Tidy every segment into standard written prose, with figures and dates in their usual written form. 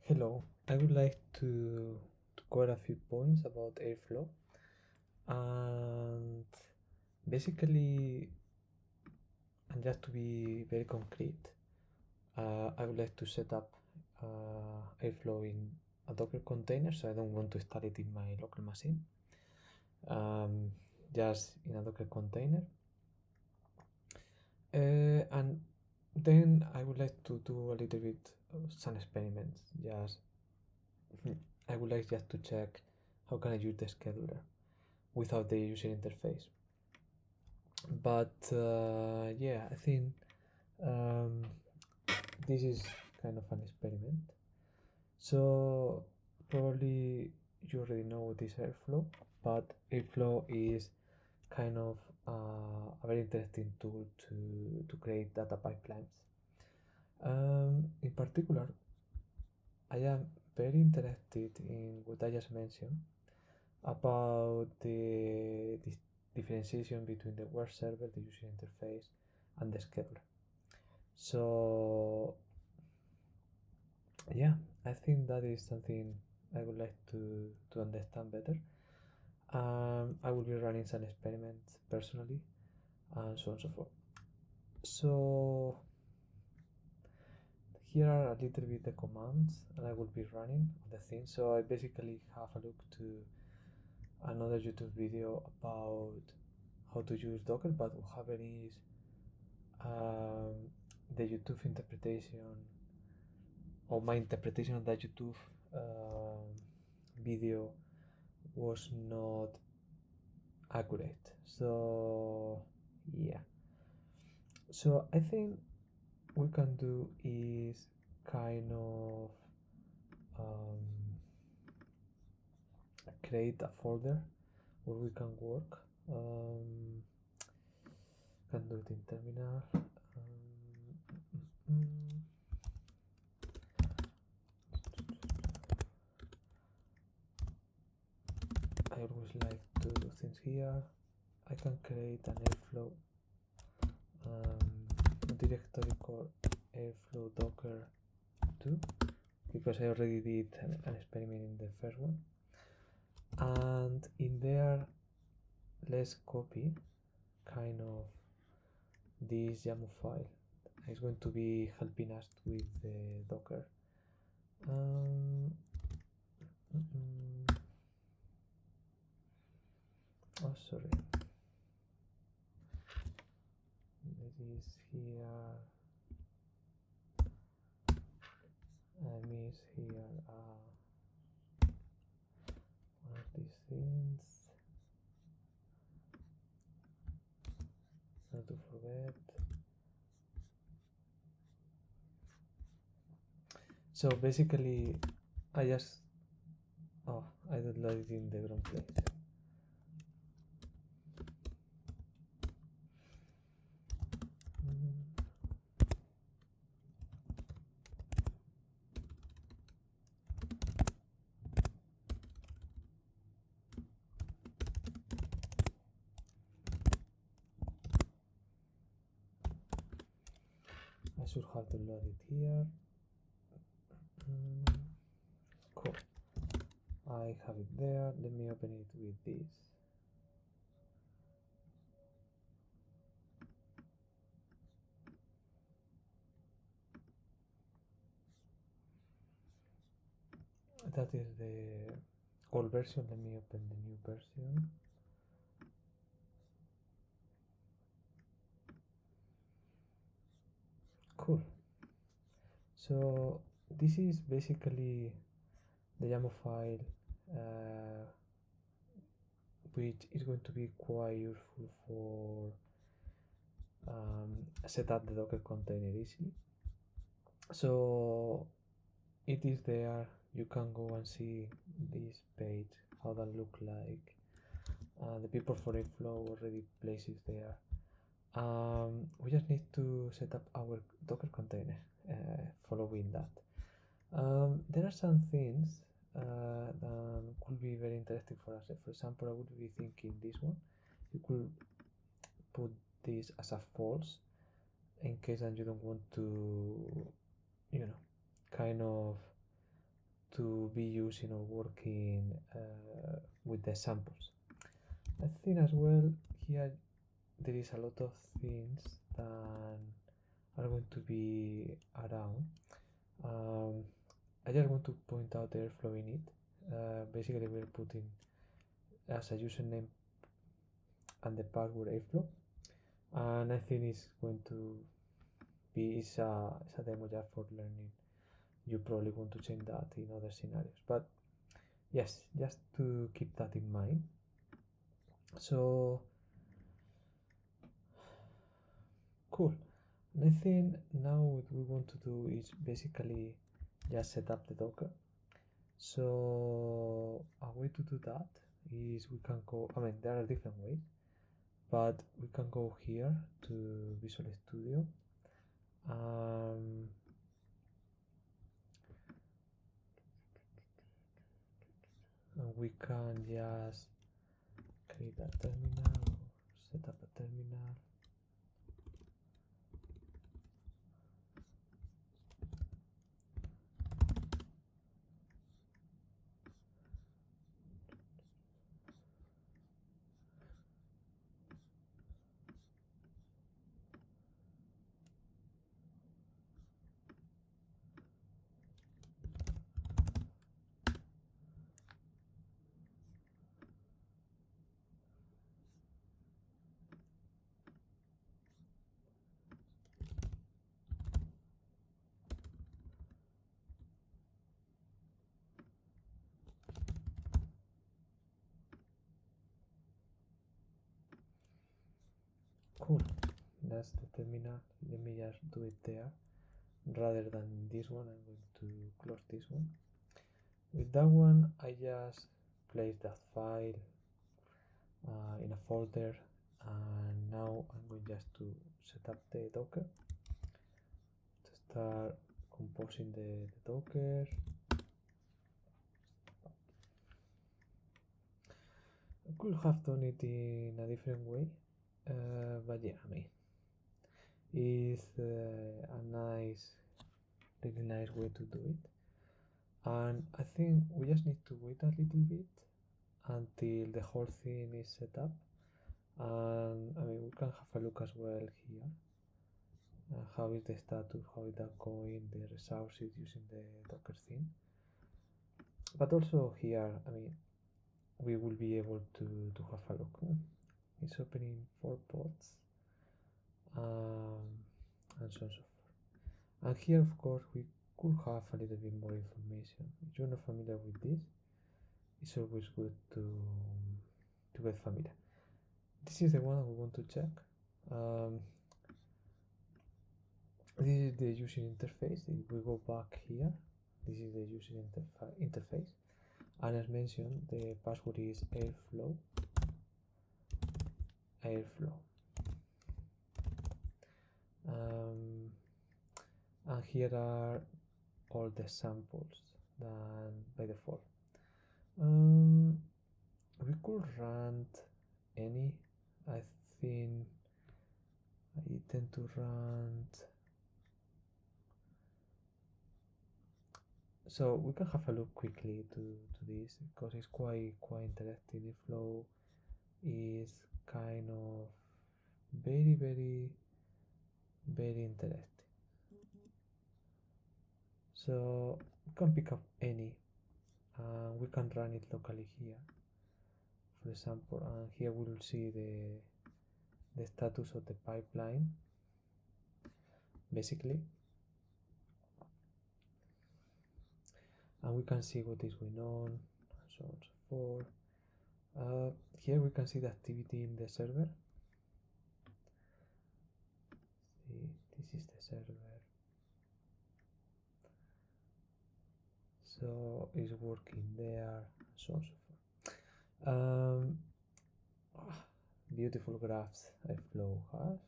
Hello, I would like to cover a few points about Airflow, and basically, and just to be very concrete, I would like to set up Airflow in a Docker container, so I don't want to install it in my local machine, just in a Docker container. And then I would like to do a little bit of some experiments. Just I would like just to check how can I use the scheduler without the user interface. But yeah, I think this is kind of an experiment. So probably you already know what is Airflow, but Airflow is kind of a very interesting tool to create data pipelines. In particular, I am very interested in what I just mentioned about the differentiation between the web server, the user interface, and the scheduler. So yeah, I think that is something I would like to understand better. I will be running some experiments personally, and so on and so forth. So here are a little bit the commands that I will be running on the thing. So I basically have a look to another YouTube video about how to use Docker, but whatever is the YouTube interpretation or my interpretation of that YouTube video was not accurate. So yeah, so I think we can do is kind of create a folder where we can work. Can do it in terminal. I always like to do things here. I can create an Airflow directory called Airflow Docker 2 because I already did an experiment in the first one. And in there, let's copy kind of this YAML file. It's going to be helping us with the Docker. Oh, sorry. This is here. I miss here one of these things. Not to forget. So basically, I downloaded it in the wrong place. I should have to load it here. Cool. I have it there. Let me open it with this. That is the old version. Let me open the new version. Cool. So this is basically the YAML file, which is going to be quite useful for set up the Docker container easily. So it is there. You can go and see this page, how that look like. The people for Airflow already places there. We just need to set up our Docker container following that. There are some things that could be very interesting for us. For example, I would be thinking this one. You could put this as a false in case that you don't want to, kind of to be using or working with the samples. I think as well here there is a lot of things that are going to be around. I just want to point out the Airflow in it. Basically we're putting as a username and the password Airflow, and I think it's going to be it's a demo just for learning. You probably want to change that in other scenarios, but yes, just to keep that in mind. So cool. And I think now what we want to do is basically just set up the Docker. So a way to do that is we can go, I mean there are different ways, but we can go here to Visual Studio, and we can just create a terminal or set up a terminal. Cool, that's the terminal. Let me just do it there rather than this one. I'm going to close this one. With that one I just place that file in a folder, and now I'm going just to set up the Docker to start composing the Docker. I could have done it in a different way, but yeah, I mean it's a really nice way to do it. And I think we just need to wait a little bit until the whole thing is set up. And I mean we can have a look as well here. How is the status, how is that going, the resources using the Docker theme. But also here, I mean, we will be able to have a look. It's opening 4 pods, and so on and so forth. And here, of course, we could have a little bit more information. If you're not familiar with this, it's always good to get familiar. This is the one we want to check. This is the user interface. If we go back here, this is the user interface, and as mentioned, the password is Airflow. And here are all the samples done by default. We could run any. I think I tend to run. So we can have a look quickly to this because it's quite interesting. The flow is kind of very interesting. So we can pick up any, we can run it locally here, for example, and here we will see the status of the pipeline, basically, and we can see what is going on, and so on and so forth. Here we can see the activity in the server. See, this is the server. So it's working there, so on and so forth. Beautiful graphs Airflow has.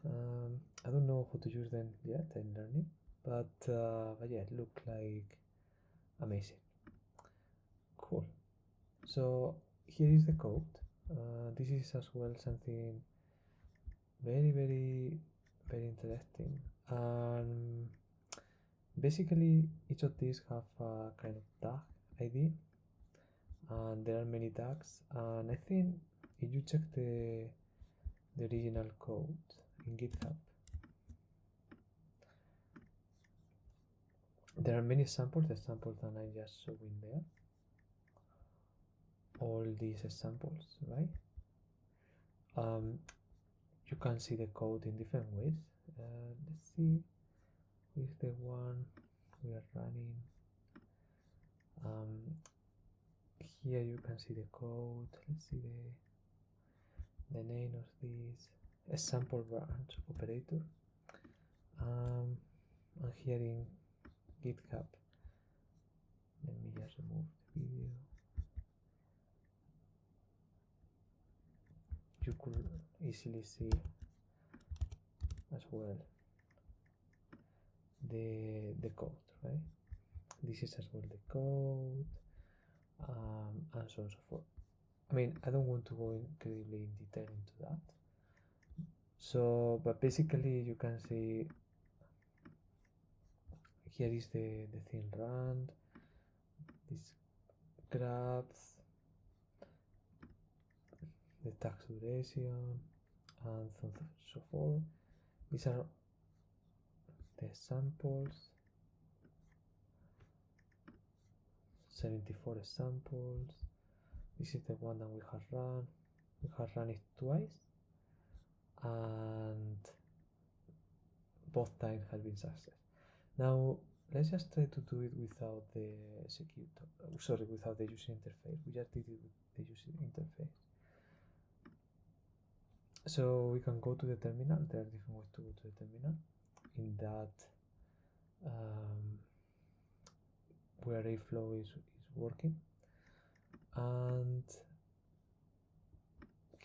I don't know how to use them yet, I'm learning, but yeah, it looks like amazing. Cool. So here is the code. This is as well something very interesting, and basically each of these have a kind of tag ID, and there are many tags, and I think if you check the original code in GitHub, there are many examples that I'm just showing there, all these examples, right? You can see the code in different ways. Let's see which is the one we are running. Here you can see the code. Let's see the name of this example branch operator. And here in GitHub, let me just remove the video. You could easily see as well the code, right? This is as well the code, and so on and so forth. I mean, I don't want to go incredibly in detail into that. So, but basically you can see here is the thing run, this grabs the tax duration and so on and so forth. These are the samples, 74 samples. This is the one that we have run. We have run it twice, and both times has been success. Now let's just try to do it without the executor. Without the user interface. We just did it with the user interface. So we can go to the terminal. There are different ways to go to the terminal. In that, where Airflow is working, and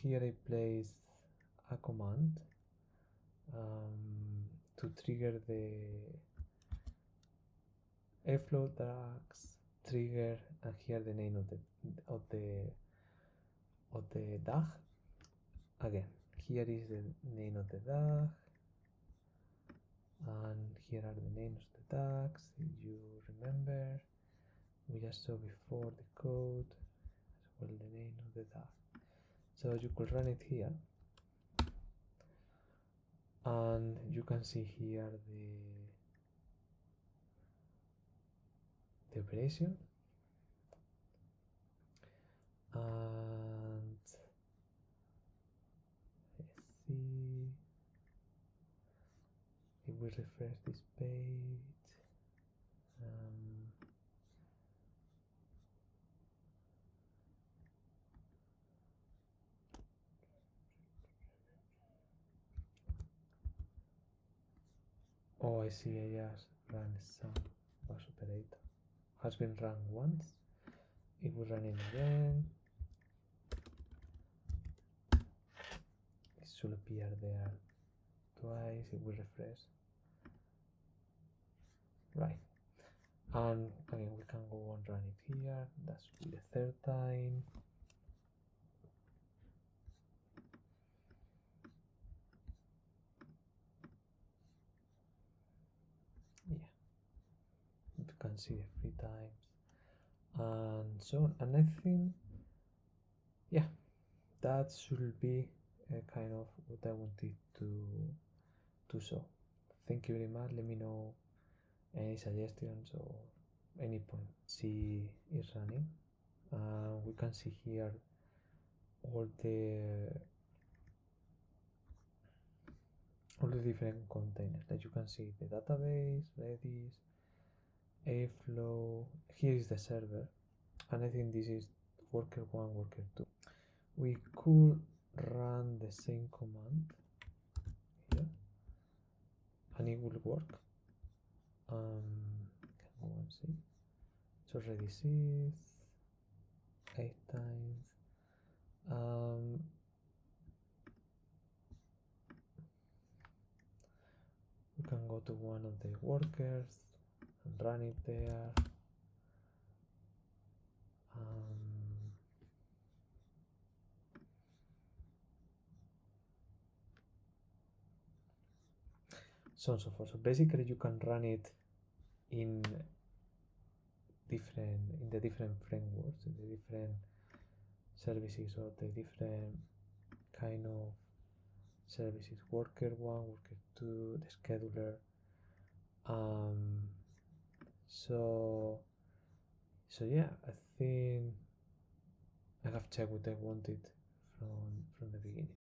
here I place a command to trigger the Airflow dags trigger, and here the name of the DAG. Again, here is the name of the DAG, and here are the names of the DAGs. If you remember, we just saw before the code as well the name of the DAG. So you could run it here, and you can see here the operation, and let's see if we refresh this page. Oh, I see. I just ran some bus operator. Has been run once. If we run it again, it should appear there twice. If we refresh, right, and again we can go and run it here. That should be the third time. Yeah, you can see it 3 times, and so on. And I think, yeah, that should be kind of what I wanted to show. Thank you very much. Let me know any suggestions or any point. C is running. We can see here all the different containers. Like you can see the database, Redis, Airflow. Here is the server, and I think this is worker 1, worker 2. We could run the same command here, and it will work. Can go and see. So Redis is 8 times. We can go to one of the workers and run it there. So on and so forth. So basically you can run it in the different frameworks, in the different services or the different kind of services, worker 1, worker 2, the scheduler. So yeah, I think I have checked what I wanted from the beginning.